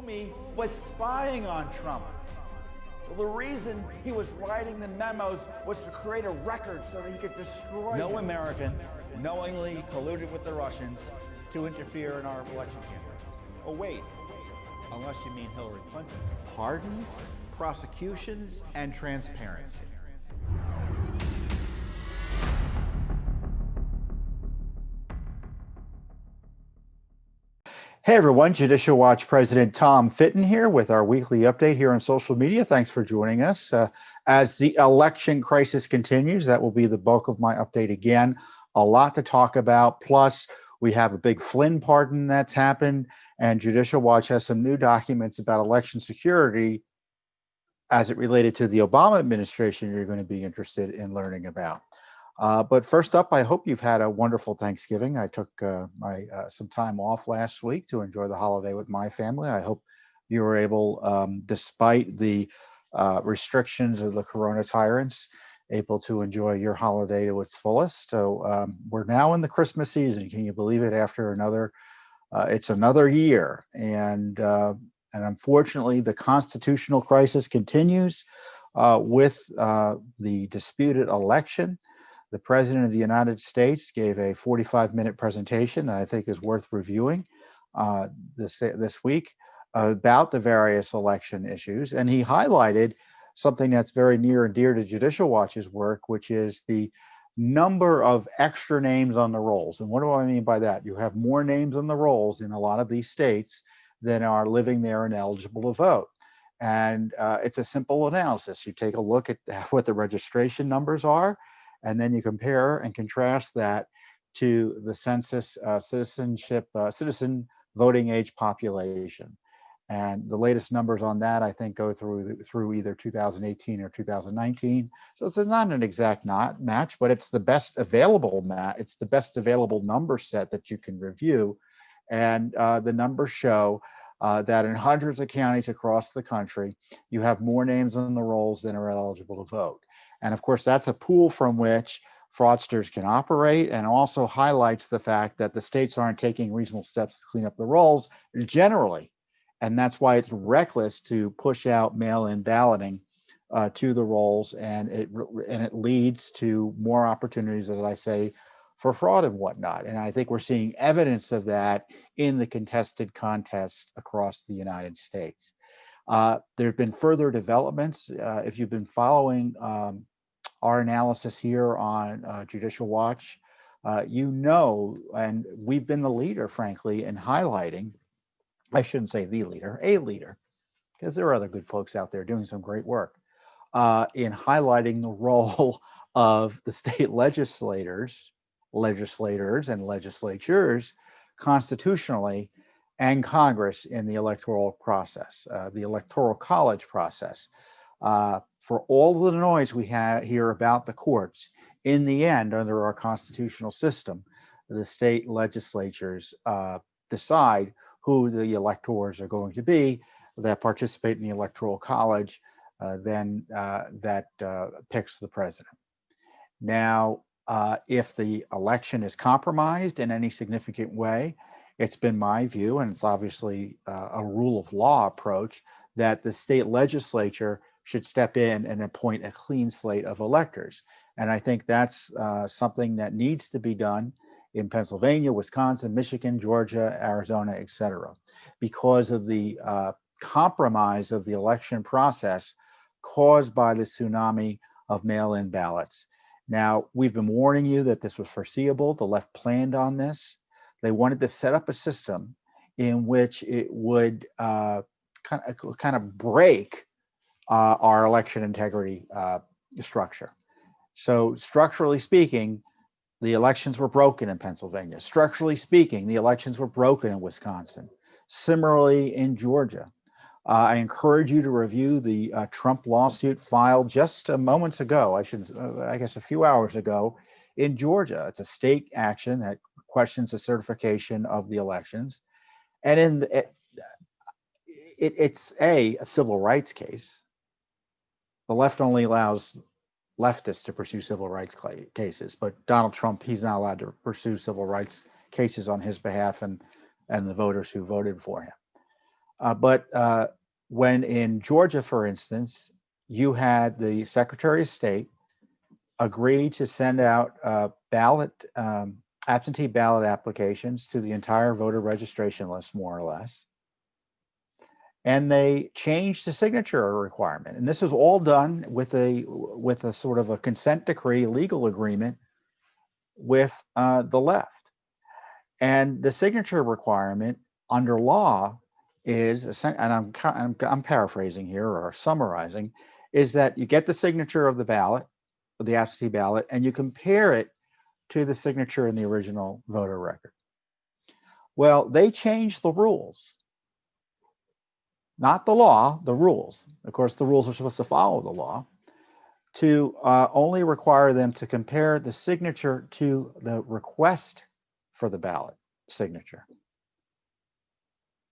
Comey was spying on Trump. Well, the reason he was writing the memos was to create a record so that he could destroy No him. American knowingly colluded with the Russians to interfere in our election campaigns. Oh, wait, unless you mean Hillary Clinton. Pardons, prosecutions, and transparency. Hey everyone, Judicial Watch President Tom Fitton here with our weekly update here on social media. Thanks for joining us. As the election crisis continues, that will be the bulk of my update again. A lot to talk about. Plus, we have a big Flynn pardon that's happened, and Judicial Watch has some new documents about election security as it related to the Obama administration you're going to be interested in learning about. But first up, I hope you've had a wonderful Thanksgiving. I took some time off last week to enjoy the holiday with my family. I hope you were able, despite the restrictions of the corona tyrants, able to enjoy your holiday to its fullest. So we're now in the Christmas season. Can you believe it? After it's another year, and unfortunately, the constitutional crisis continues with the disputed election. The President of the United States gave a 45-minute presentation that I think is worth reviewing this week about the various election issues. And he highlighted something that's very near and dear to Judicial Watch's work, which is the number of extra names on the rolls. And what do I mean by that? You have more names on the rolls in a lot of these states than are living there and eligible to vote. And it's a simple analysis. You take a look at what the registration numbers are, and then you compare and contrast that to the census citizen voting age population. And the latest numbers on that, I think, go through either 2018 or 2019. So it's not an exact match, but it's the best available It's the best available number set that you can review. And the numbers show that in hundreds of counties across the country, you have more names on the rolls than are eligible to vote. And of course, that's a pool from which fraudsters can operate, and also highlights the fact that the states aren't taking reasonable steps to clean up the rolls generally. And that's why it's reckless to push out mail-in balloting to the rolls, and it leads to more opportunities, as I say, for fraud and whatnot. And I think we're seeing evidence of that in the contested contests across the United States. There have been further developments. If you've been following our analysis here on Judicial Watch, and we've been the leader, frankly, in highlighting, I shouldn't say the leader, a leader, because there are other good folks out there doing some great work, in highlighting the role of the state legislators and legislatures constitutionally, and Congress in the electoral process, the electoral college process. For all the noise we hear about the courts, in the end, under our constitutional system, the state legislatures decide who the electors are going to be that participate in the electoral college, that picks the president. Now, if the election is compromised in any significant way, it's been my view, and it's obviously a rule of law approach, that the state legislature should step in and appoint a clean slate of electors. And I think that's something that needs to be done in Pennsylvania, Wisconsin, Michigan, Georgia, Arizona, et cetera, because of the compromise of the election process caused by the tsunami of mail-in ballots. Now, we've been warning you that this was foreseeable. The left planned on this. They wanted to set up a system in which it would kind of break our election integrity structure. So structurally speaking, the elections were broken in Pennsylvania. Structurally speaking, the elections were broken in Wisconsin. Similarly in Georgia. I encourage you to review the Trump lawsuit filed just moments ago, I guess a few hours ago, in Georgia. It's a state action that questions the certification of the elections. And it's a civil rights case. The left only allows leftists to pursue civil rights cases, but Donald Trump, he's not allowed to pursue civil rights cases on his behalf and the voters who voted for him. But when in Georgia, for instance, you had the Secretary of State agree to send out absentee ballot applications to the entire voter registration list, more or less. And they changed the signature requirement. And this was all done with a sort of a consent decree, legal agreement with the left. And the signature requirement under law is, and I'm paraphrasing here or summarizing, is that you get the signature of the ballot, of the absentee ballot, and you compare it to the signature in the original voter record. Well, they changed the rules. Not the law, the rules. Of course, the rules are supposed to follow the law, to only require them to compare the signature to the request for the ballot signature.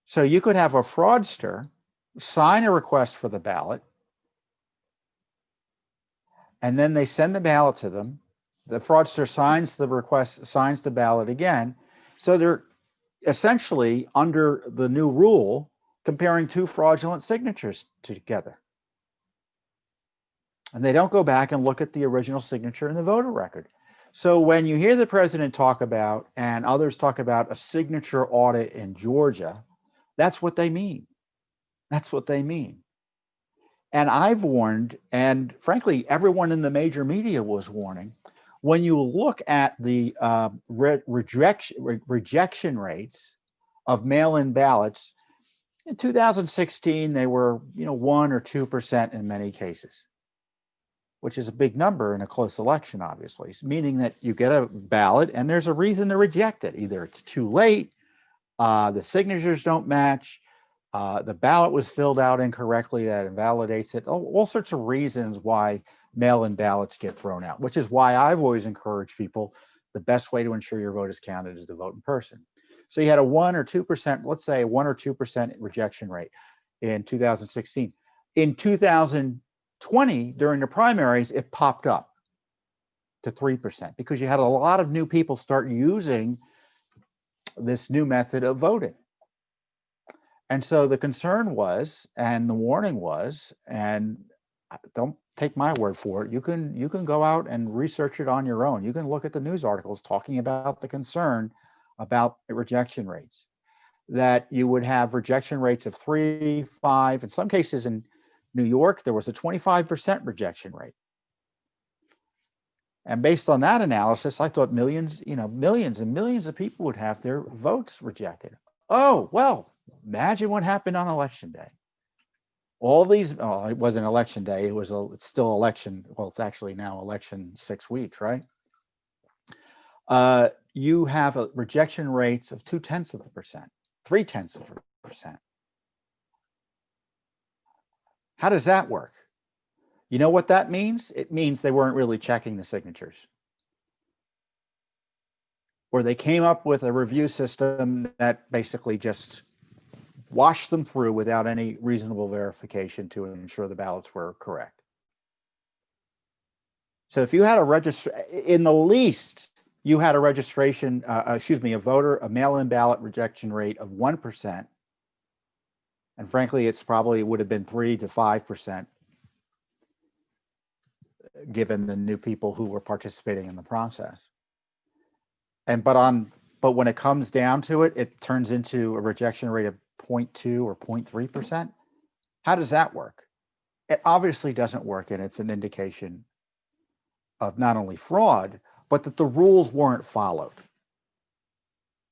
So you could have a fraudster sign a request for the ballot, and then they send the ballot to them. The fraudster signs the request, signs the ballot again. So they're essentially, under the new rule, comparing two fraudulent signatures together. And they don't go back and look at the original signature in the voter record. So when you hear the president talk about, and others talk about, a signature audit in Georgia, that's what they mean. That's what they mean. And I've warned, and frankly, everyone in the major media was warning, when you look at the rejection rates of mail-in ballots, in 2016, they were 1 or 2% in many cases, which is a big number in a close election, obviously, meaning that you get a ballot and there's a reason to reject it. Either it's too late, the signatures don't match, the ballot was filled out incorrectly, that invalidates it, all sorts of reasons why mail-in ballots get thrown out, which is why I've always encouraged people, the best way to ensure your vote is counted is to vote in person. So you had a 1 or 2%, let's say 1 or 2% rejection rate in 2016. In 2020, during the primaries, it popped up to 3% because you had a lot of new people start using this new method of voting. And so the concern was, and the warning was, and don't take my word for it, you can go out and research it on your own. You can look at the news articles talking about the concern about rejection rates, that you would have rejection rates of 3, 5, in some cases in New York, there was a 25% rejection rate. And based on that analysis, I thought millions and millions of people would have their votes rejected. Oh, well, imagine what happened on election day. All these, it wasn't election day, it's still election, well, it's actually now election 6 weeks, right? You have rejection rates of 0.2%, 0.3%. How does that work? You know what that means? It means they weren't really checking the signatures. Or they came up with a review system that basically just washed them through without any reasonable verification to ensure the ballots were correct. So if you had in the least, you had a registration, a mail-in ballot rejection rate of 1%. And frankly, it would have been 3 to 5%, given the new people who were participating in the process. But when it comes down to it, it turns into a rejection rate of 0.2 or 0.3%. How does that work? It obviously doesn't work, and it's an indication of not only fraud, but that the rules weren't followed.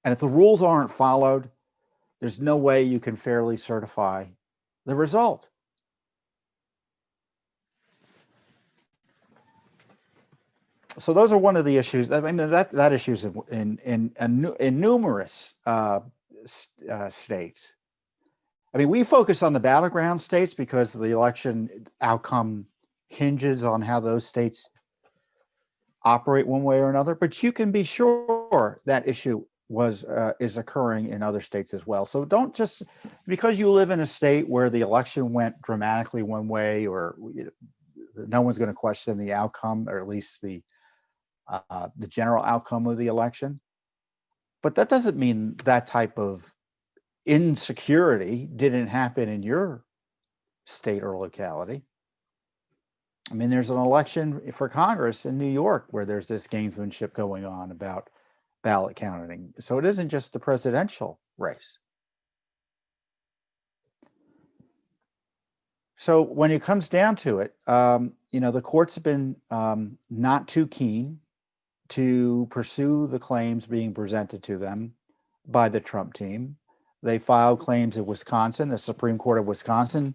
And if the rules aren't followed, there's no way you can fairly certify the result. So those are one of the issues. I mean, that issue is in numerous states. I mean, we focus on the battleground states because the election outcome hinges on how those states operate one way or another. But you can be sure that issue is occurring in other states as well. So don't just, because you live in a state where the election went dramatically one way, or no one's going to question the outcome, or at least the general outcome of the election. But that doesn't mean that type of insecurity didn't happen in your state or locality. I mean, there's an election for Congress in New York where there's this gamesmanship going on about ballot counting. So it isn't just the presidential race. So when it comes down to it, the courts have been not too keen to pursue the claims being presented to them by the Trump team. They filed claims in Wisconsin. The Supreme Court of Wisconsin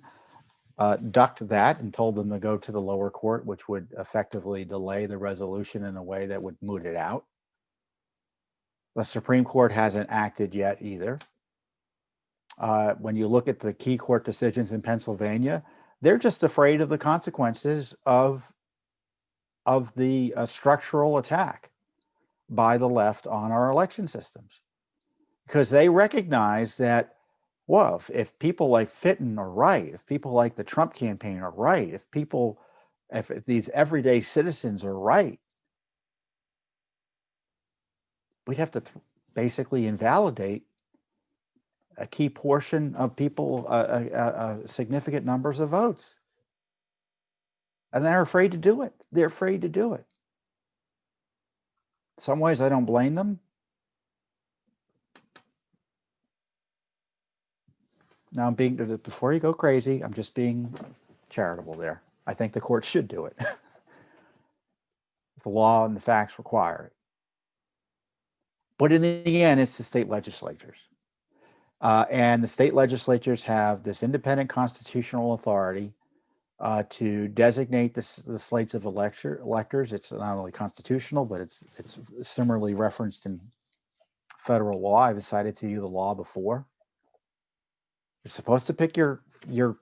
ducked that and told them to go to the lower court, which would effectively delay the resolution in a way that would moot it out. The Supreme Court hasn't acted yet either. When you look at the key court decisions in Pennsylvania, they're just afraid of the consequences of the structural attack by the left on our election systems, because they recognize that, well, if people like Fitton are right, if people like the Trump campaign are right, if these everyday citizens are right, we'd have to basically invalidate a key portion of people, significant numbers of votes. And they're afraid to do it. They're afraid to do it. In some ways, I don't blame them. Now, before you go crazy, I'm just being charitable there. I think the court should do it. The law and the facts require it. But in the end, it's the state legislatures. And the state legislatures have this independent constitutional authority to designate the slates of electors. It's not only constitutional, but it's similarly referenced in federal law. I've cited to you the law before. You're supposed to pick your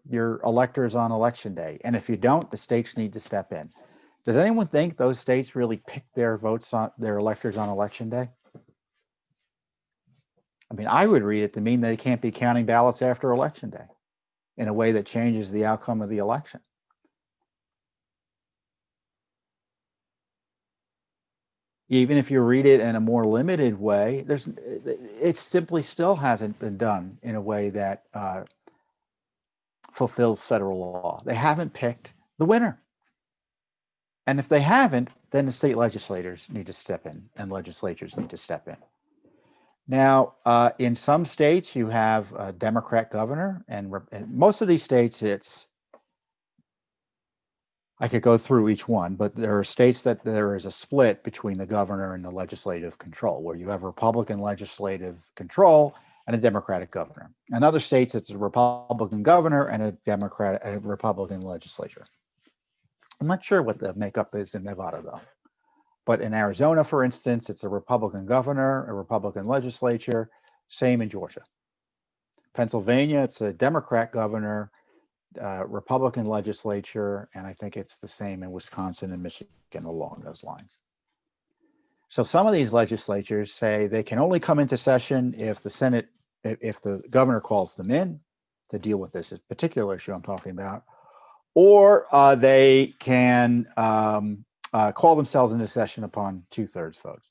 electors on election day, and if you don't, the states need to step in. Does anyone think those states really pick their electors on election day? I mean, I would read it to mean they can't be counting ballots after election day in a way that changes the outcome of the election. Even if you read it in a more limited way, it simply still hasn't been done in a way that fulfills federal law. They haven't picked the winner. And if they haven't, then the state legislators need to step in and legislatures need to step in. Now, in some states, you have a Democrat governor, and most of these states, I could go through each one, but there are states that there is a split between the governor and the legislative control, where you have Republican legislative control and a Democratic governor. In other states, it's a Republican governor and a Republican legislature. I'm not sure what the makeup is in Nevada, though. But in Arizona, for instance, it's a Republican governor, a Republican legislature, same in Georgia. Pennsylvania, it's a Democrat governor, Republican legislature, and I think it's the same in Wisconsin and Michigan along those lines. So some of these legislatures say they can only come into session if the governor calls them in to deal with this particular issue I'm talking about, or they can call themselves into session upon 2/3 votes.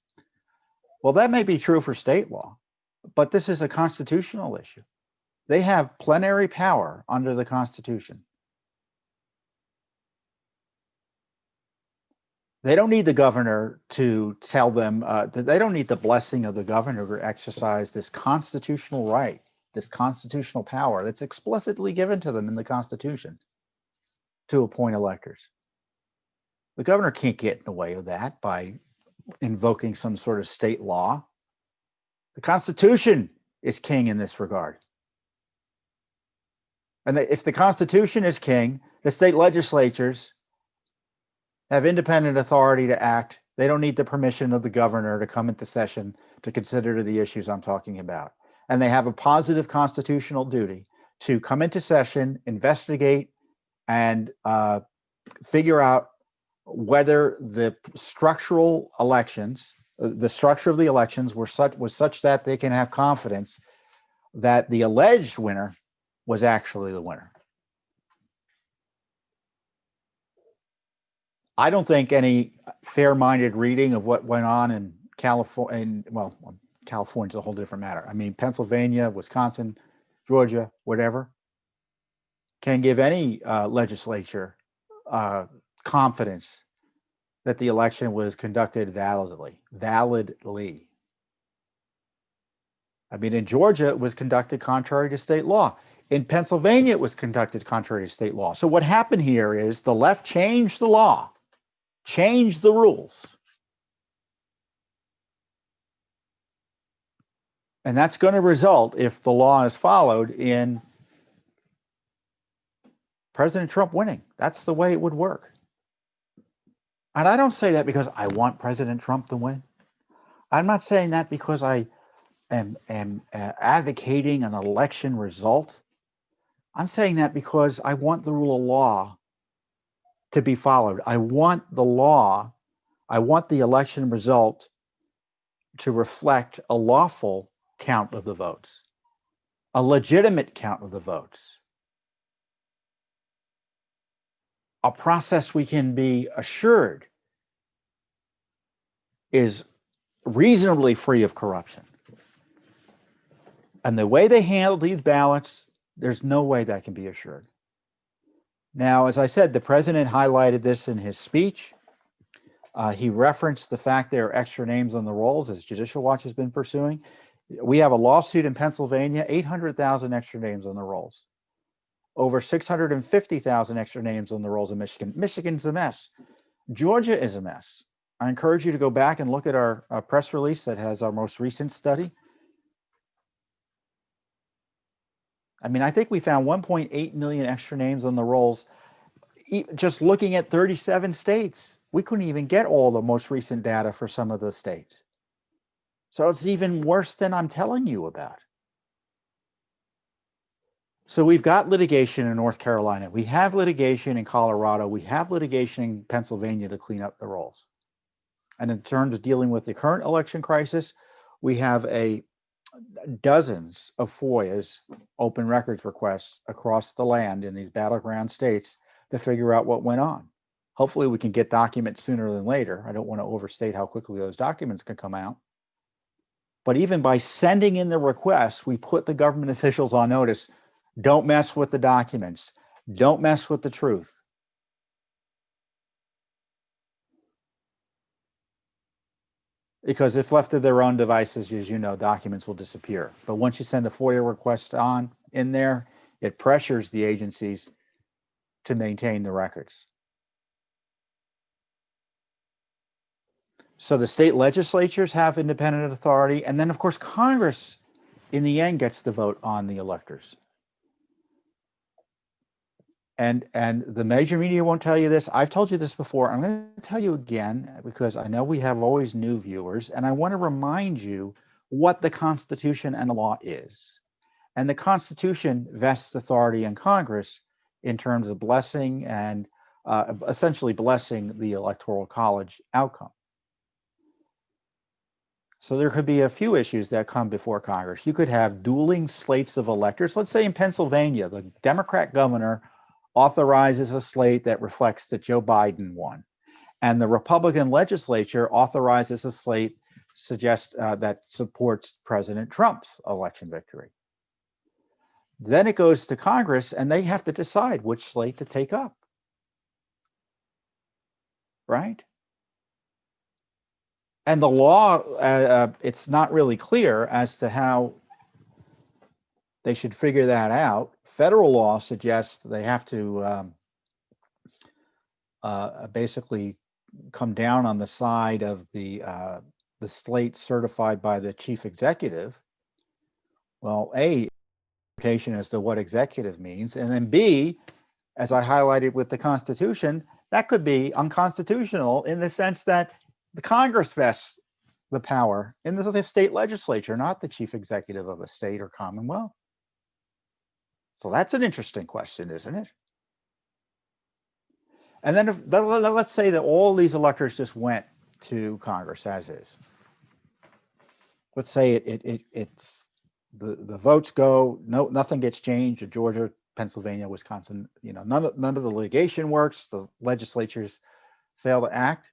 Well, that may be true for state law, but this is a constitutional issue. They have plenary power under the Constitution. They don't need the governor to tell them, they don't need the blessing of the governor to exercise this constitutional right, this constitutional power that's explicitly given to them in the Constitution to appoint electors. The governor can't get in the way of that by invoking some sort of state law. The Constitution is king in this regard. And if the Constitution is king, the state legislatures have independent authority to act. They don't need the permission of the governor to come into session to consider the issues I'm talking about. And they have a positive constitutional duty to come into session, investigate, and figure out whether the structural elections, the structure of the elections was such that they can have confidence that the alleged winner was actually the winner. I don't think any fair-minded reading of what went on in California, well, California's a whole different matter. I mean, Pennsylvania, Wisconsin, Georgia, whatever, can give any legislature confidence that the election was conducted validly. I mean, in Georgia, it was conducted contrary to state law. In Pennsylvania, it was conducted contrary to state law. So what happened here is the left changed the law, changed the rules. And that's going to result, if the law is followed, in President Trump winning. That's the way it would work. And I don't say that because I want President Trump to win. I'm not saying that because I am advocating an election result. I'm saying that because I want the rule of law to be followed. I want the law, I want the election result to reflect a lawful count of the votes, a legitimate count of the votes, a process we can be assured is reasonably free of corruption. And the way they handled these ballots, there's no way that can be assured. Now, as I said, the president highlighted this in his speech. He referenced the fact there are extra names on the rolls, as Judicial Watch has been pursuing. We have a lawsuit in Pennsylvania, 800,000 extra names on the rolls. Over 650,000 extra names on the rolls in Michigan. Michigan's a mess. Georgia is a mess. I encourage you to go back and look at our press release that has our most recent study. I mean, I think we found 1.8 million extra names on the rolls just looking at 37 states. We couldn't even get all the most recent data for some of the states. So it's even worse than I'm telling you about. So we've got litigation in North Carolina. We have litigation in Colorado. We have litigation in Pennsylvania to clean up the rolls. And in terms of dealing with the current election crisis, we have dozens of FOIAs, open records requests across the land in these battleground states to figure out what went on. Hopefully we can get documents sooner than later. I don't want to overstate how quickly those documents can come out. But even by sending in the requests, we put the government officials on notice. Don't mess with the documents. Don't mess with the truth. Because if left to their own devices, as you know, documents will disappear. But once you send a FOIA request in there, it pressures the agencies to maintain the records. So the state legislatures have independent authority. And then, of course, Congress, in the end, gets the vote on the electors. And the major media won't tell you this. I've told you this before. I'm going to tell you again, because I know we have always new viewers, and I want to remind you what the Constitution and the law is. And the Constitution vests authority in Congress in terms of blessing and essentially blessing the Electoral College outcome. So there could be a few issues that come before Congress. You could have dueling slates of electors. Let's say in Pennsylvania, the Democrat governor authorizes a slate that reflects that Joe Biden won, and the Republican legislature authorizes a slate that supports President Trump's election victory. Then it goes to Congress, and they have to decide which slate to take up, right? And the law, it's not really clear as to how they should figure that out. Federal law suggests they have to basically come down on the side of the slate certified by the chief executive. Well, A, interpretation as to what executive means, and then B, as I highlighted with the Constitution, that could be unconstitutional in the sense that the Congress vests the power in the state legislature, not the chief executive of a state or commonwealth. So that's an interesting question, isn't it? And then let's say that all these electors just went to Congress as is. Let's say it's the votes go, nothing gets changed in Georgia, Pennsylvania, Wisconsin. You know, none of the litigation works. The legislatures fail to act.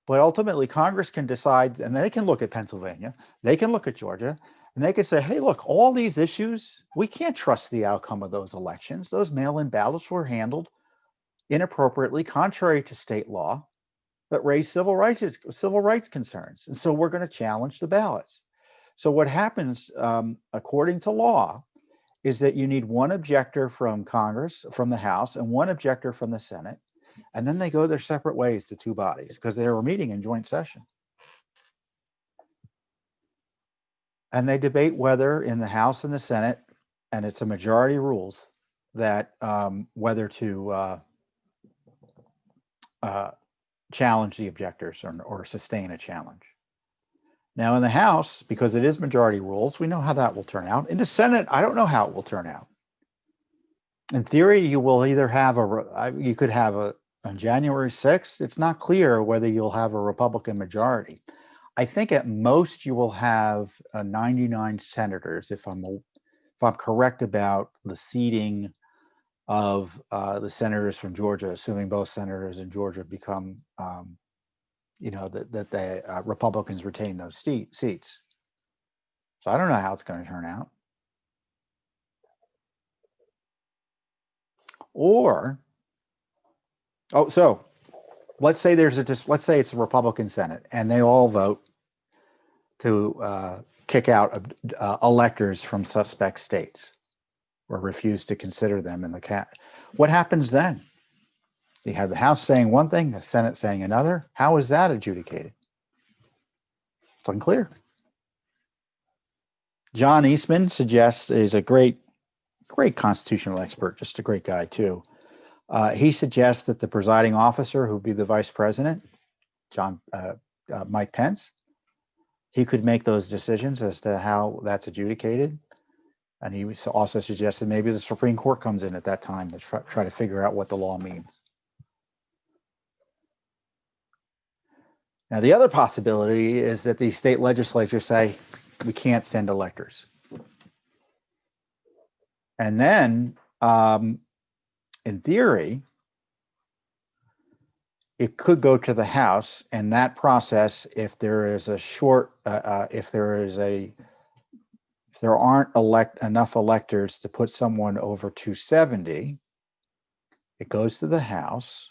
But ultimately, Congress can decide, and they can look at Pennsylvania, they can look at Georgia, And they could say, hey, look, all these issues, we can't trust the outcome of those elections. Those mail-in ballots were handled inappropriately, contrary to state law, that raised civil rights concerns. And so we're going to challenge the ballots. So what happens, according to law, is that you need one objector from Congress, from the House, and one objector from the Senate. And then they go their separate ways to two bodies because they were meeting in joint session. And they debate whether in the House and the Senate, and it's a majority rules, that whether to challenge the objectors or sustain a challenge. Now in the House, because it is majority rules, we know how that will turn out. In the Senate, I don't know how it will turn out. In theory, you will either have you could have on January 6th, it's not clear whether you'll have a Republican majority. I think at most you will have 99 senators, if I'm correct about the seating of the senators from Georgia, assuming both senators in Georgia become, that the Republicans retain those seats. So I don't know how it's going to turn out. So let's say let's say it's a Republican Senate and they all vote to kick out electors from suspect states or refuse to consider them in the What happens then? You have the House saying one thing, the Senate saying another. How is that adjudicated? It's unclear. John Eastman suggests, is a great constitutional expert, just a great guy too. He suggests that the presiding officer, who would be the vice president, Mike Pence, he could make those decisions as to how that's adjudicated. And he also suggested maybe the Supreme Court comes in at that time to try to figure out what the law means. Now, the other possibility is that the state legislatures say, we can't send electors. And then, in theory, it could go to the House, and that process, if there aren't enough electors to put someone over 270, it goes to the House.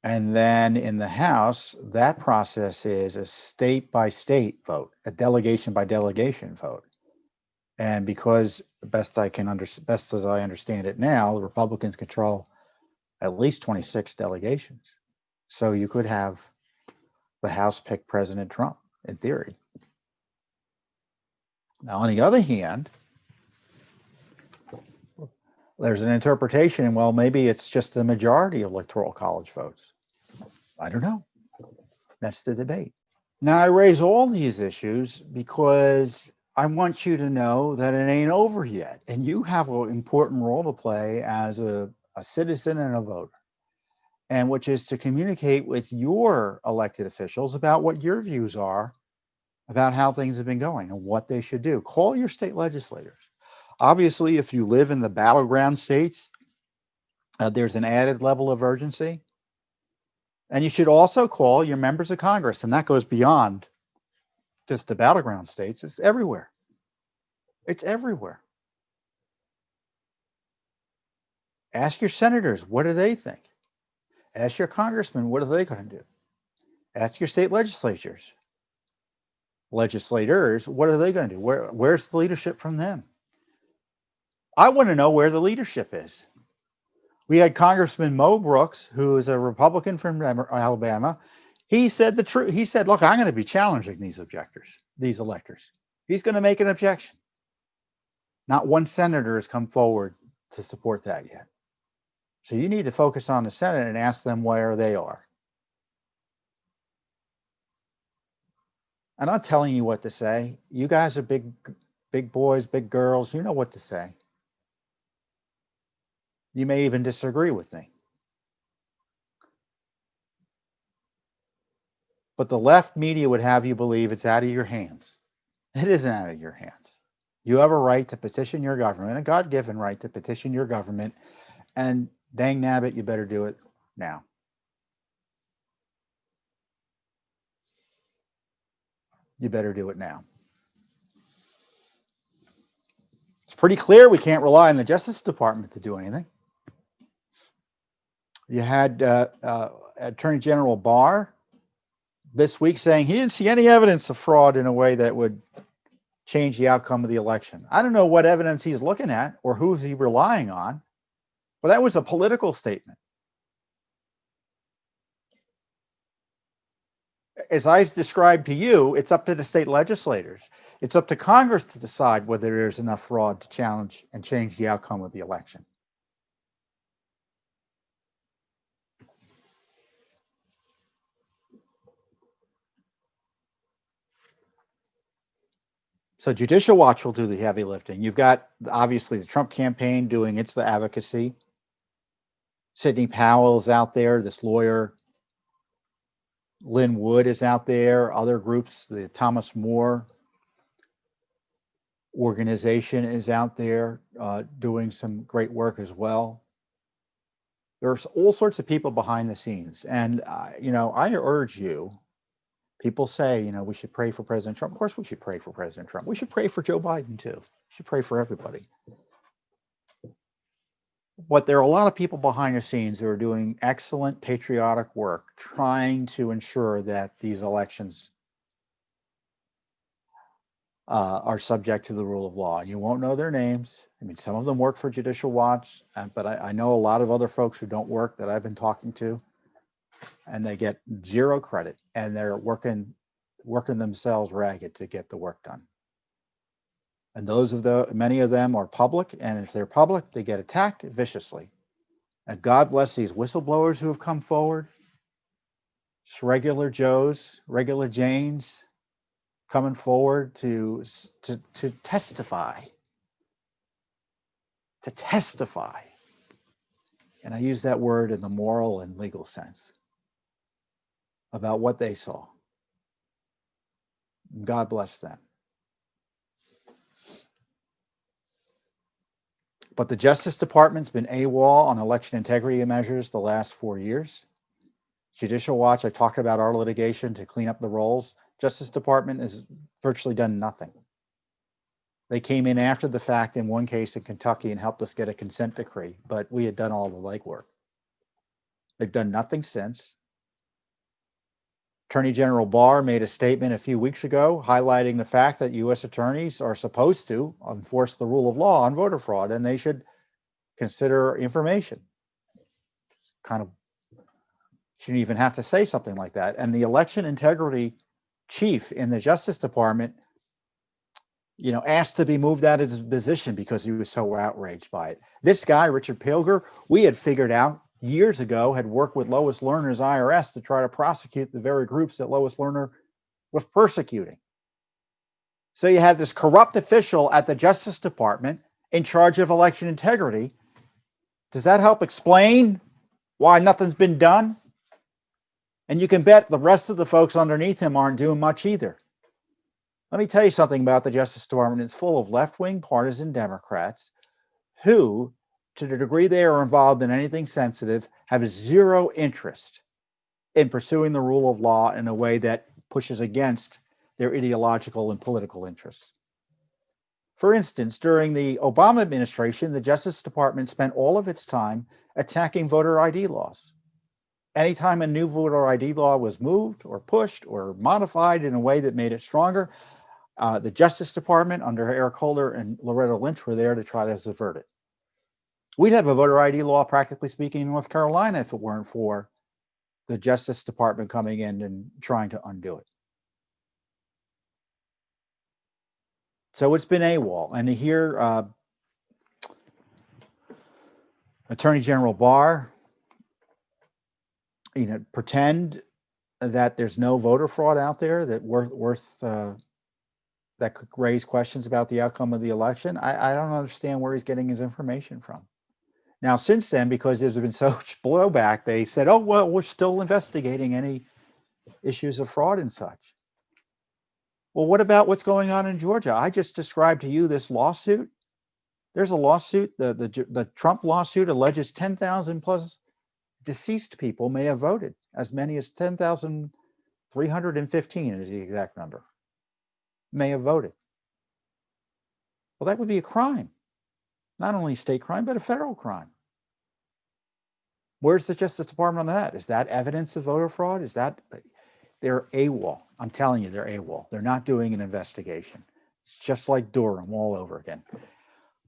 And then in the House, that process is a state by state vote, a delegation by delegation vote. And because best as I understand it now, the Republicans control at least 26 delegations. So you could have the House pick President Trump in theory. Now, on the other hand, there's an interpretation, well, maybe it's just the majority of electoral college votes. I don't know. That's the debate. Now, I raise all these issues because I want you to know that it ain't over yet. And you have an important role to play as a citizen and a voter, and which is to communicate with your elected officials about what your views are about how things have been going and what they should do. Call your state legislators. Obviously, if you live in the battleground states, there's an added level of urgency. And you should also call your members of Congress, and that goes beyond just the battleground states. It's everywhere. It's everywhere. Ask your senators, what do they think? Ask your congressmen, what are they going to do? Ask your state legislators, what are they going to do? Where's the leadership from them? I want to know where the leadership is. We had Congressman Mo Brooks, who is a Republican from Alabama. He said the truth. He said, look, I'm going to be challenging these electors. He's going to make an objection. Not one senator has come forward to support that yet. So you need to focus on the Senate and ask them where they are. I'm not telling you what to say. You guys are big boys, big girls. You know what to say. You may even disagree with me. But the left media would have you believe it's out of your hands. It isn't out of your hands. You have a right to petition your government, a God-given right to petition your government, and dang nabbit, you better do it now. You better do it now. It's pretty clear we can't rely on the Justice Department to do anything. You had Attorney General Barr this week saying he didn't see any evidence of fraud in a way that would change the outcome of the election. I don't know what evidence he's looking at or who's he relying on, but that was a political statement. As I've described to you, it's up to the state legislators. It's up to Congress to decide whether there's enough fraud to challenge and change the outcome of the election. So Judicial Watch will do the heavy lifting. You've got, obviously, the Trump campaign doing its advocacy. Sidney Powell is out there, this lawyer. Lynn Wood is out there. Other groups, the Thomas More organization is out there doing some great work as well. There's all sorts of people behind the scenes. And, I urge you, people say, we should pray for President Trump. Of course, we should pray for President Trump. We should pray for Joe Biden, too. We should pray for everybody. But there are a lot of people behind the scenes who are doing excellent patriotic work, trying to ensure that these elections are subject to the rule of law. You won't know their names. I mean, some of them work for Judicial Watch, but I know a lot of other folks who don't work that I've been talking to, and they get zero credit, and they're working themselves ragged to get the work done. And many of them are public, and if they're public, they get attacked viciously. And God bless these whistleblowers who have come forward, just regular Joes, regular Janes, coming forward to testify. To testify. And I use that word in the moral and legal sense about what they saw. God bless them. But the Justice Department's been AWOL on election integrity measures the last 4 years. Judicial Watch, I talked about our litigation to clean up the rolls. Justice Department has virtually done nothing. They came in after the fact in one case in Kentucky and helped us get a consent decree, but we had done all the legwork. They've done nothing since. Attorney General Barr made a statement a few weeks ago highlighting the fact that U.S. attorneys are supposed to enforce the rule of law on voter fraud, and they should consider information. Kind of shouldn't even have to say something like that. And the election integrity chief in the Justice Department, asked to be moved out of his position because he was so outraged by it. This guy, Richard Pilger, we had figured out years ago, had worked with Lois Lerner's IRS to try to prosecute the very groups that Lois Lerner was persecuting. So you had this corrupt official at the Justice Department in charge of election integrity. Does that help explain why nothing's been done? And you can bet the rest of the folks underneath him aren't doing much either. Let me tell you something about the Justice Department. It's full of left-wing partisan Democrats who, to the degree they are involved in anything sensitive, have zero interest in pursuing the rule of law in a way that pushes against their ideological and political interests. For instance, during the Obama administration, the Justice Department spent all of its time attacking voter ID laws. Anytime a new voter ID law was moved or pushed or modified in a way that made it stronger, the Justice Department under Eric Holder and Loretta Lynch were there to try to subvert it. We'd have a voter ID law, practically speaking, in North Carolina if it weren't for the Justice Department coming in and trying to undo it. So it's been AWOL. And to hear Attorney General Barr, pretend that there's no voter fraud out there that that could raise questions about the outcome of the election, I don't understand where he's getting his information from. Now, since then, because there's been so much blowback, they said, oh, well, we're still investigating any issues of fraud and such. Well, what about what's going on in Georgia? I just described to you this lawsuit. There's a lawsuit, the Trump lawsuit alleges 10,000 plus deceased people may have voted. As many as 10,315 is the exact number, may have voted. Well, that would be a crime. Not only a state crime, but a federal crime. Where's the Justice Department on that? Is that evidence of voter fraud? Is that they're AWOL? I'm telling you, they're AWOL. They're not doing an investigation. It's just like Durham all over again.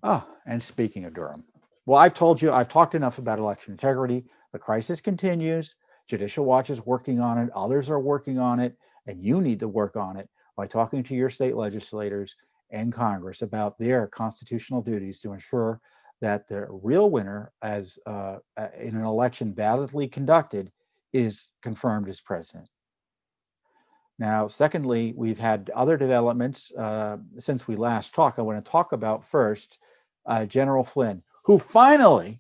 Oh, and speaking of Durham, well, I've told you, I've talked enough about election integrity. The crisis continues. Judicial Watch is working on it. Others are working on it. And you need to work on it by talking to your state legislators and Congress about their constitutional duties to ensure that the real winner, as in an election validly conducted, is confirmed as president. Now, secondly, we've had other developments since we last talked. I want to talk about first General Flynn, who finally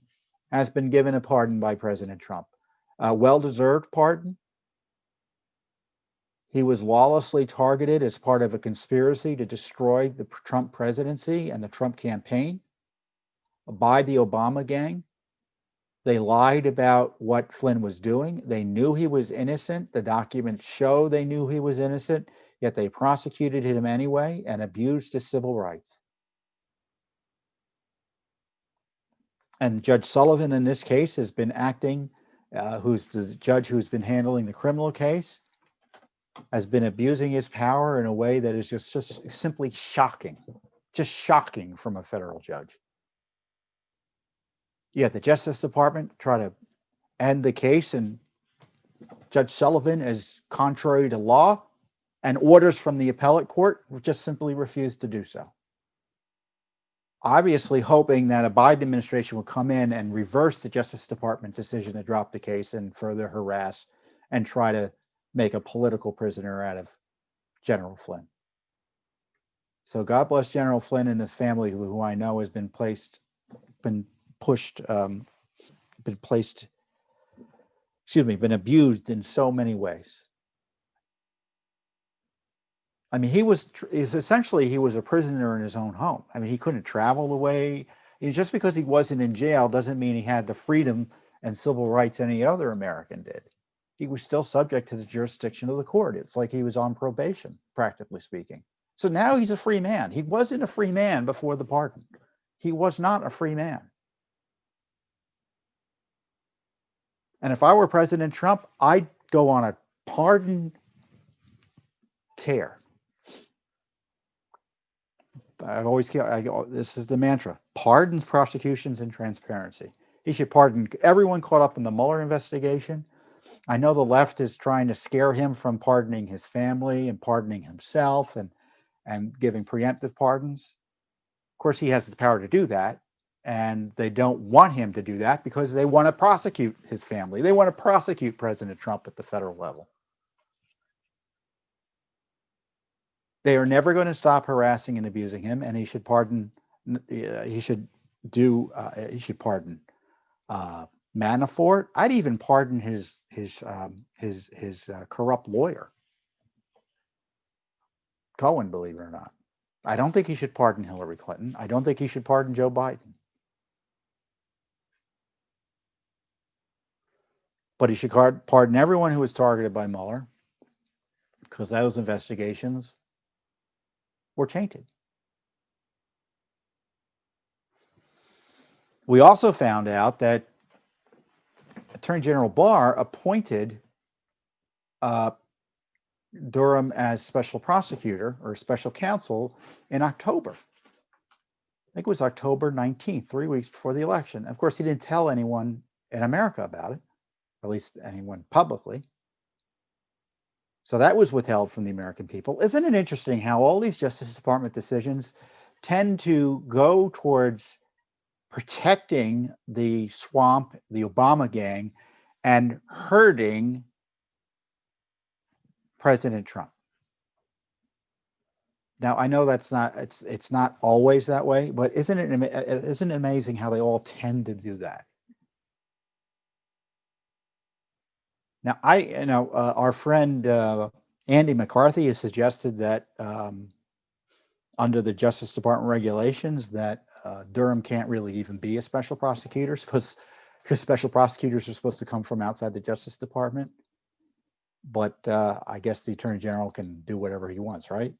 has been given a pardon by President Trump. A well-deserved pardon. He was lawlessly targeted as part of a conspiracy to destroy the Trump presidency and the Trump campaign by the Obama gang. They lied about what Flynn was doing. They knew he was innocent. The documents show they knew he was innocent, yet they prosecuted him anyway and abused his civil rights. And Judge Sullivan in this case has been acting, who's the judge who's been handling the criminal case, has been abusing his power in a way that is just simply shocking, just shocking from a federal judge. Yet the Justice Department try to end the case, and Judge Sullivan, is contrary to law, and orders from the appellate court just simply refused to do so. Obviously hoping that a Biden administration will come in and reverse the Justice Department decision to drop the case and further harass and try to make a political prisoner out of General Flynn. So God bless General Flynn and his family, who I know has been abused in so many ways. I mean, he was a prisoner in his own home. I mean, he couldn't travel away. Just because he wasn't in jail doesn't mean he had the freedom and civil rights any other American did. He was still subject to the jurisdiction of the court. It's like he was on probation, practically speaking. So now he's a free man. He wasn't a free man before the pardon. He was not a free man. And if I were President Trump, I'd go on a pardon tear. This is the mantra: pardons, prosecutions, and transparency. He should pardon everyone caught up in the Mueller investigation. I know the left is trying to scare him from pardoning his family and pardoning himself and giving preemptive pardons. Of course, he has the power to do that, and they don't want him to do that because they want to prosecute his family. They want to prosecute President Trump at the federal level. They are never going to stop harassing and abusing him, and he should pardon. He should pardon Manafort. I'd even pardon his corrupt lawyer, Cohen. Believe it or not, I don't think he should pardon Hillary Clinton. I don't think he should pardon Joe Biden. But he should pardon everyone who was targeted by Mueller, because those investigations were tainted. We also found out that Attorney General Barr appointed Durham as special prosecutor or special counsel in October. I think it was October 19th, 3 weeks before the election. Of course, he didn't tell anyone in America about it, at least anyone publicly. So that was withheld from the American people. Isn't it interesting how all these Justice Department decisions tend to go towards protecting the swamp, the Obama gang, and hurting President Trump? Now, I know it's not always that way, but isn't it amazing how they all tend to do that? Now, our friend Andy McCarthy has suggested that under the Justice Department regulations that Durham can't really even be a special prosecutor because special prosecutors are supposed to come from outside the Justice Department. But I guess the Attorney General can do whatever he wants, right?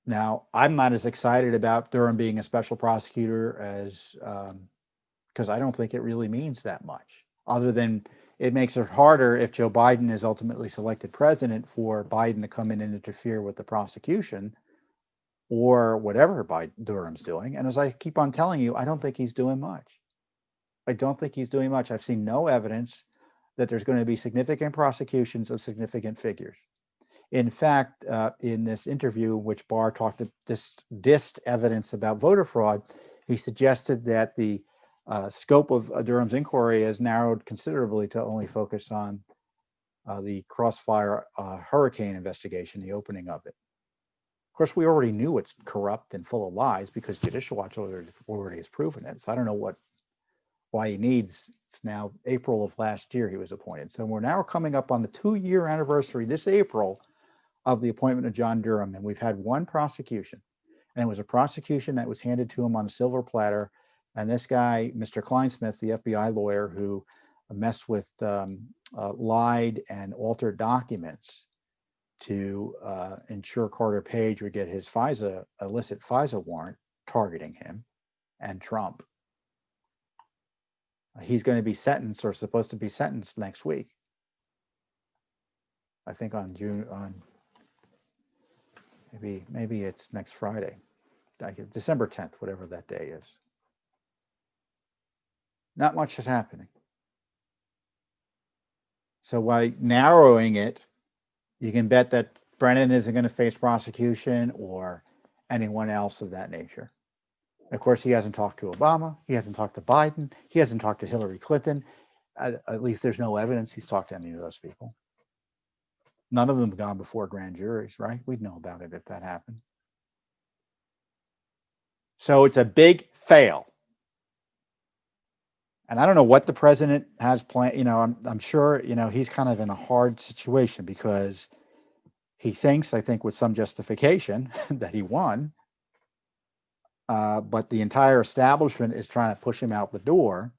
Now, I'm not as excited about Durham being a special prosecutor as, because I don't think it really means that much, other than it makes it harder if Joe Biden is ultimately selected president for Biden to come in and interfere with the prosecution or whatever Durham's doing. And as I keep on telling you, I don't think he's doing much. I don't think he's doing much. I've seen no evidence that there's going to be significant prosecutions of significant figures. In fact, in this interview, which Barr talked to dissed evidence about voter fraud, he suggested that the scope of Durham's inquiry has narrowed considerably to only focus on the Crossfire hurricane investigation, the opening of it. Of course, we already knew it's corrupt and full of lies because Judicial Watch already has proven it. So I don't know why he needs. It's now April of last year he was appointed. So we're now coming up on the 2-year anniversary this April of the appointment of John Durham, and we've had one prosecution, and it was a prosecution that was handed to him on a silver platter. And this guy, Mr. Kleinsmith, the FBI lawyer who messed with lied and altered documents to ensure Carter Page would get his illicit FISA warrant targeting him and Trump. He's going to be sentenced, or supposed to be sentenced, next week. I think on maybe it's next Friday, December 10th, whatever that day is. Not much is happening. So by narrowing it, you can bet that Brennan isn't going to face prosecution or anyone else of that nature. Of course, he hasn't talked to Obama. He hasn't talked to Biden. He hasn't talked to Hillary Clinton. At least there's no evidence he's talked to any of those people. None of them have gone before grand juries, right? We'd know about it if that happened. So it's a big fail. And I don't know what the president has planned. I'm sure, he's kind of in a hard situation because he thinks, I think with some justification, that he won. But the entire establishment is trying to push him out the door.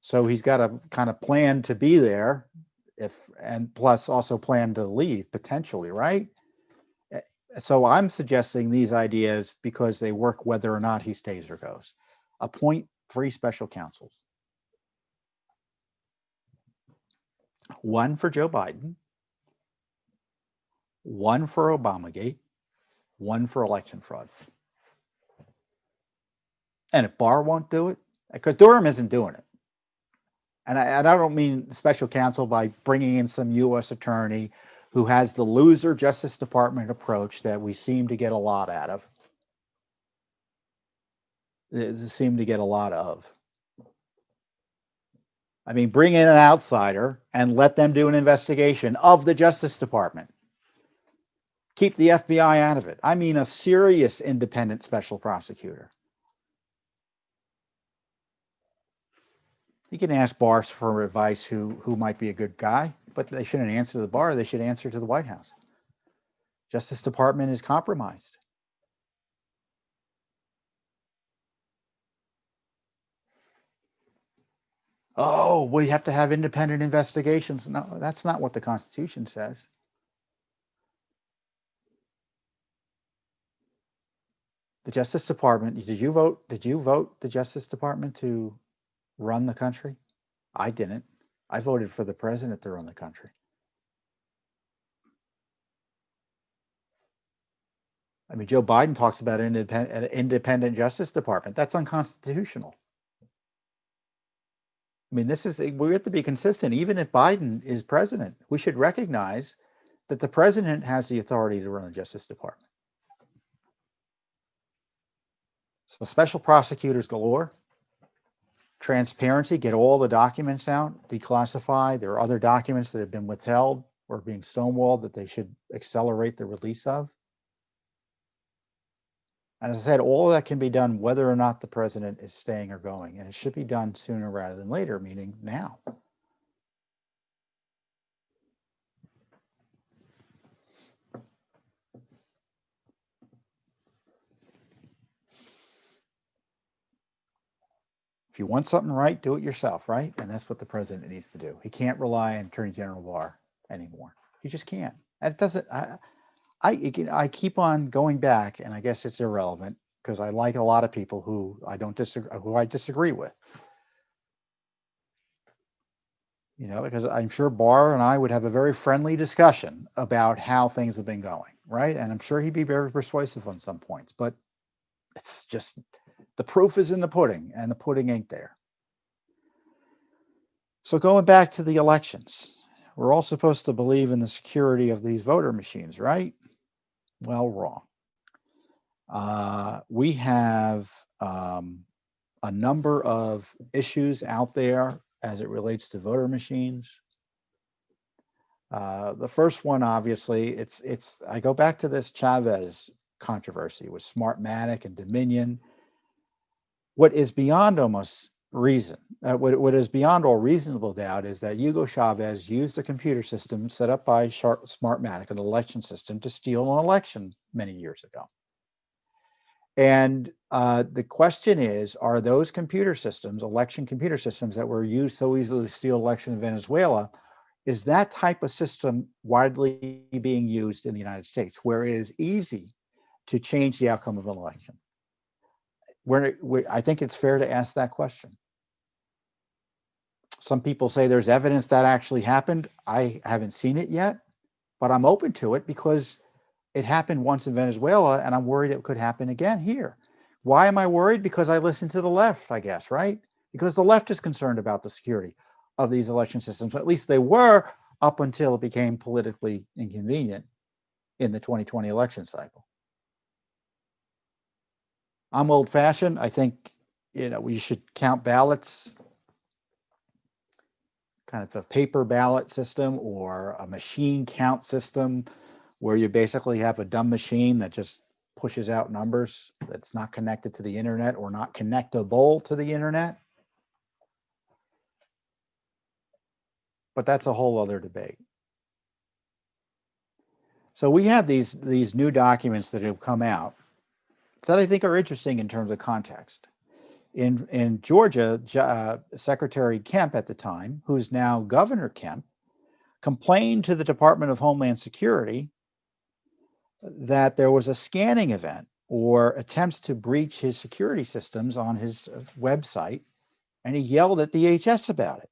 So he's got to kind of plan to be there, and plus also plan to leave potentially, right? So I'm suggesting these ideas because they work whether or not he stays or goes. Appoint 3 special counsels. 1 for Joe Biden, 1 for Obamagate, 1 for election fraud. And if Barr won't do it, because Durham isn't doing it. And I don't mean special counsel by bringing in some U.S. attorney who has the loser Justice Department approach that we seem to get a lot out of. I mean, bring in an outsider and let them do an investigation of the Justice Department. Keep the FBI out of it. I mean, a serious independent special prosecutor. You can ask Barr for advice who might be a good guy, but they shouldn't answer to the Barr. They should answer to the White House. Justice Department is compromised. Oh, we have to have independent investigations. No, that's not what the Constitution says. The Justice Department, did you vote the Justice Department to run the country? I didn't. I voted for the president to run the country. I mean, Joe Biden talks about an independent Justice Department. That's unconstitutional. I mean, we have to be consistent. Even if Biden is president, we should recognize that the president has the authority to run the Justice Department. So special prosecutors galore. Transparency, get all the documents out, declassify. There are other documents that have been withheld or being stonewalled that they should accelerate the release of. And as I said, all of that can be done whether or not the president is staying or going. And it should be done sooner rather than later, meaning now. If you want something right, do it yourself, right? And that's what the president needs to do. He can't rely on Attorney General Barr anymore. He just can't. And it doesn't. I keep on going back, and I guess it's irrelevant because I like a lot of people who I disagree with. Because I'm sure Barr and I would have a very friendly discussion about how things have been going, right? And I'm sure he'd be very persuasive on some points, but it's just the proof is in the pudding, and the pudding ain't there. So going back to the elections, we're all supposed to believe in the security of these voter machines, right? Well, wrong. We have a number of issues out there as it relates to voter machines. The first one, obviously, I go back to this Chavez controversy with Smartmatic and Dominion. What is beyond almost reason, what is beyond all reasonable doubt, is that Hugo Chavez used a computer system set up by Smartmatic, an election system, to steal an election many years ago. And the question is, are those computer systems, election computer systems that were used so easily to steal election in Venezuela, is that type of system widely being used in the United States, where it is easy to change the outcome of an election? I think it's fair to ask that question. Some people say there's evidence that actually happened. I haven't seen it yet, but I'm open to it because it happened once in Venezuela, and I'm worried it could happen again here. Why am I worried? Because I listen to the left, I guess, right? Because the left is concerned about the security of these election systems. At least they were up until it became politically inconvenient in the 2020 election cycle. I'm old-fashioned. I think, we should count ballots, kind of a paper ballot system or a machine count system, where you basically have a dumb machine that just pushes out numbers that's not connected to the internet or not connectable to the internet. But that's a whole other debate. So we have these new documents that have come out that I think are interesting in terms of context. In Georgia, Secretary Kemp at the time, who's now Governor Kemp, complained to the Department of Homeland Security that there was a scanning event or attempts to breach his security systems on his website, and he yelled at DHS about it.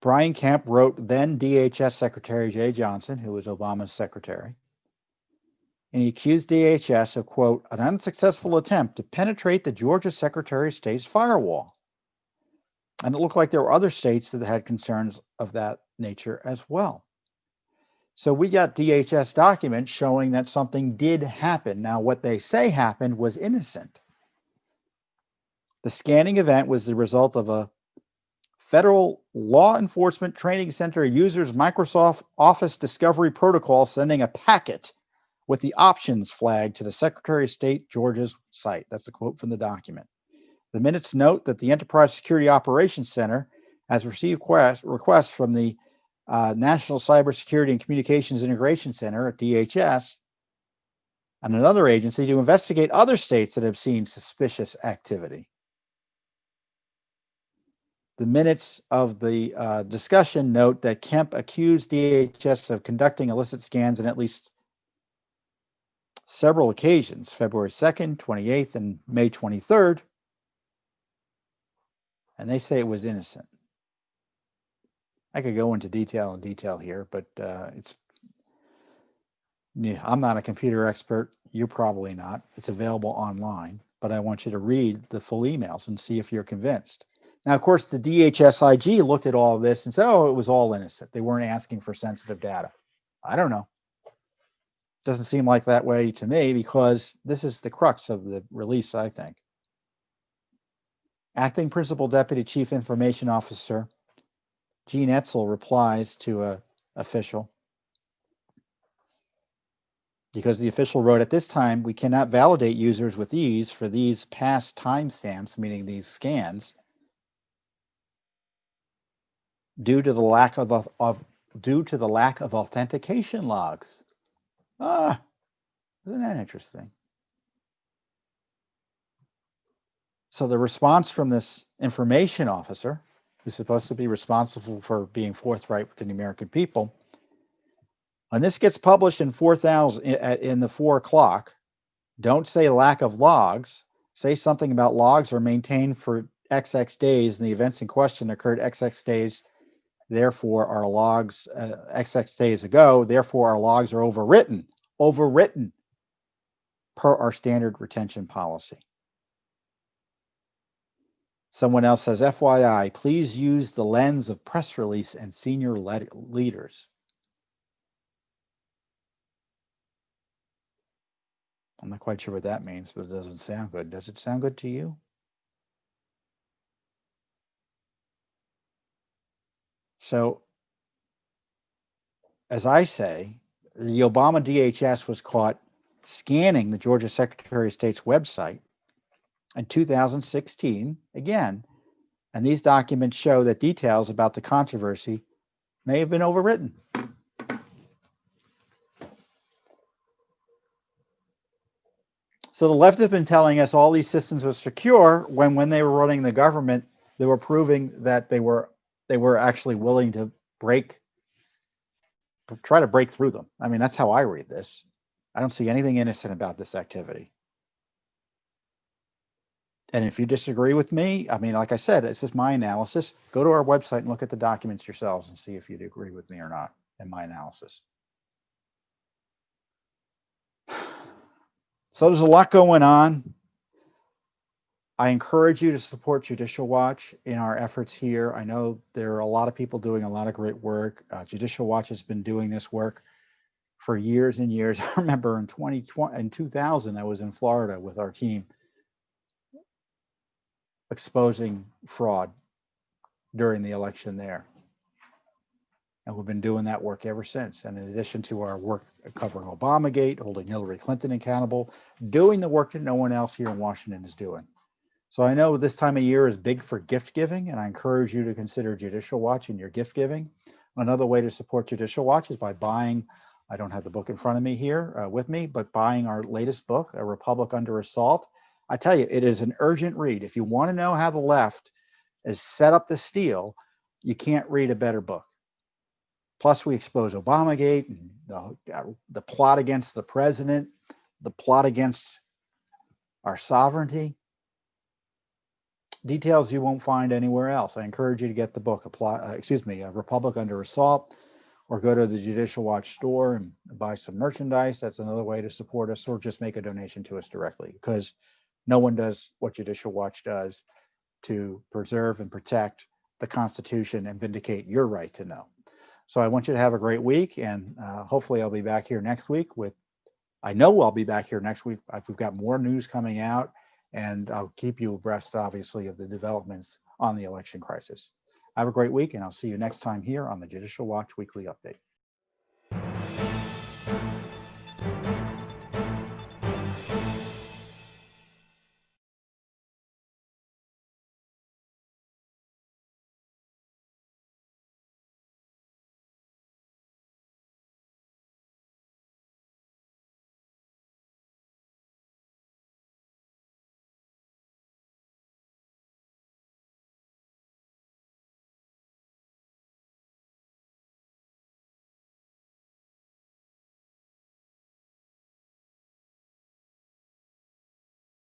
Brian Kemp wrote then DHS Secretary Jay Johnson, who was Obama's secretary, and he accused DHS of, quote, an unsuccessful attempt to penetrate the Georgia Secretary of State's firewall. And it looked like there were other states that had concerns of that nature as well. So we got DHS documents showing that something did happen. Now, what they say happened was innocent. The scanning event was the result of a Federal Law Enforcement Training Center user's Microsoft Office Discovery Protocol sending a packet with the options flag to the Secretary of State Georgia's site. That's a quote from the document. The minutes note that the Enterprise Security Operations Center has received requests from the National Cybersecurity and Communications Integration Center at DHS and another agency to investigate other states that have seen suspicious activity. The minutes of the discussion note that Kemp accused DHS of conducting illicit scans on at least several occasions, February 2nd, 28th, and May 23rd, and they say it was innocent. I could go into detail here, but I'm not a computer expert. You're probably not. It's available online, but I want you to read the full emails and see if you're convinced. Now, of course, the DHS IG looked at all of this and said, oh, it was all innocent. They weren't asking for sensitive data. I don't know. Doesn't seem like that way to me, because this is the crux of the release, I think. Acting Principal Deputy Chief Information Officer Gene Etzel replies to an official, because the official wrote, at this time, we cannot validate users with ease for these past timestamps, meaning these scans, due to the lack of authentication logs. Isn't that interesting? So the response from this information officer who's supposed to be responsible for being forthright with the American people. When this gets published in 4,000 in the 4 o'clock, don't say lack of logs. Say something about logs are maintained for XX days, and the events in question occurred XX days. Therefore, our logs XX days ago. Therefore, our logs are overwritten per our standard retention policy. Someone else says, FYI, please use the lens of press release and senior leaders. I'm not quite sure what that means, but it doesn't sound good. Does it sound good to you? So, as I say, the Obama DHS was caught scanning the Georgia Secretary of State's website in 2016, again, and these documents show that details about the controversy may have been overwritten. So the left have been telling us all these systems were secure when they were running the government, they were proving that they were actually willing to try to break through them. I mean, that's how I read this. I don't see anything innocent about this activity. And if you disagree with me, I mean, like I said, this is my analysis. Go to our website and look at the documents yourselves and see if you'd agree with me or not in my analysis. So there's a lot going on. I encourage you to support Judicial Watch in our efforts here. I know there are a lot of people doing a lot of great work. Judicial Watch has been doing this work for years and years. I remember in 2000, I was in Florida with our team exposing fraud during the election there. And we've been doing that work ever since. And in addition to our work covering Obamagate, holding Hillary Clinton accountable, doing the work that no one else here in Washington is doing. So I know this time of year is big for gift giving, and I encourage you to consider Judicial Watch in your gift giving. Another way to support Judicial Watch is by buying, I don't have the book in front of me here with me, but buying our latest book, A Republic Under Assault. I tell you, it is an urgent read. If you want to know how the left is set up to steal, you can't read a better book. Plus, we expose Obamagate, and the plot against the president, the plot against our sovereignty. Details you won't find anywhere else. I encourage you to get the book, A Republic Under Assault, or go to the Judicial Watch store and buy some merchandise. That's another way to support us, or just make a donation to us directly, because no one does what Judicial Watch does to preserve and protect the Constitution and vindicate your right to know. So I want you to have a great week, and hopefully I'll be back here next week I know I'll be back here next week. We've got more news coming out, and I'll keep you abreast, obviously, of the developments on the election crisis. Have a great week, and I'll see you next time here on the Judicial Watch Weekly Update.